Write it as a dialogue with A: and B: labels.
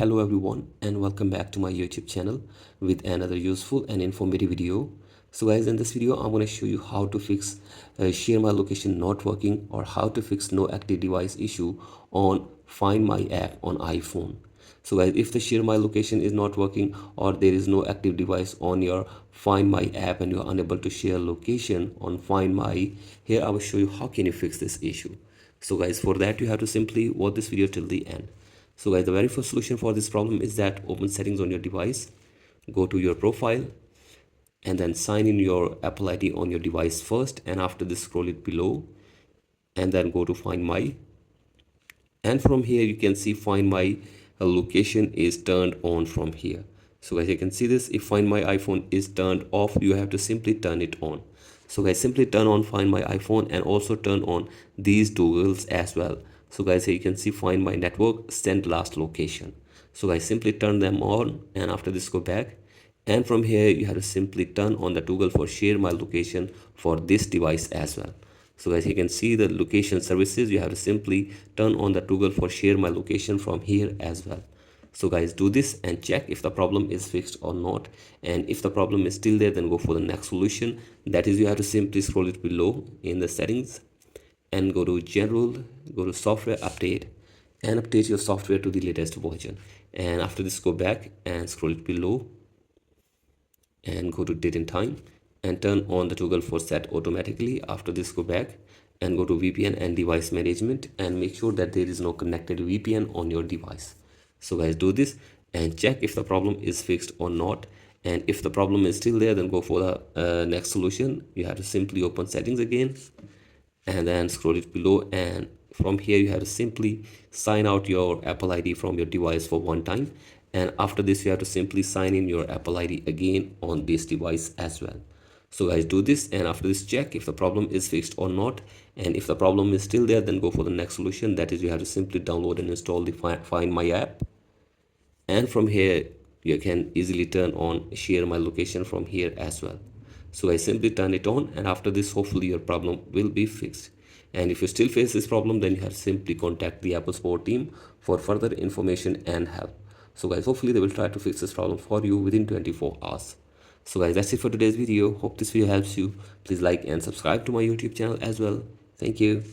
A: Hello everyone and welcome back to my YouTube channel with another useful and informative video. So guys, in this video I'm going to show you how to fix share my location not working, or how to fix no active device issue on Find My app on iPhone. So guys, if the share my location is not working or there is no active device on your Find My app and you are unable to share location on Find My, here I will show you how can you fix this issue. So guys, for that you have to simply watch this video till the end. So guys, the very first solution for this problem is that open settings on your device, go to your profile, and then sign in your Apple ID on your device first, and after this scroll it below and then go to Find My, and from here you can see Find My location is turned on from here. So as you can see this, if Find My iPhone is turned off, you have to simply turn it on. So guys, simply turn on Find My iPhone and also turn on these toggles as well. So guys, here you can see Find My network, send last location. So guys, simply turn them on, and after this go back, and from here you have to simply turn on the toggle for share my location for this device as well. So as you can see the location services, you have to simply turn on the toggle for share my location from here as well. So guys, do this and check if the problem is fixed or not, and if the problem is still there, then go for the next solution. That is, you have to simply scroll it below in the settings and go to general, go to software update, and update your software to the latest version. And after this go back and scroll it below and go to date and time and turn on the toggle for set automatically. After this go back and go to VPN and device management and make sure that there is no connected VPN on your device. So guys, do this and check if the problem is fixed or not, and if the problem is still there, then go for the next solution. You have to simply open settings again and then scroll it below, and from here you have to simply sign out your Apple ID from your device for one time, and after this you have to simply sign in your Apple ID again on this device as well. So guys, do this, and after this check if the problem is fixed or not, and if the problem is still there, then go for the next solution. That is, you have to simply download and install the Find My app, and from here you can easily turn on share my location from here as well. So I simply turn it on, and after this hopefully your problem will be fixed. And if you still face this problem, then you have to simply contact the Apple support team for further information and help. So guys, hopefully they will try to fix this problem for you within 24 hours. So guys, that's it for today's video. Hope this video helps you. Please like and subscribe to my YouTube channel as well. Thank you.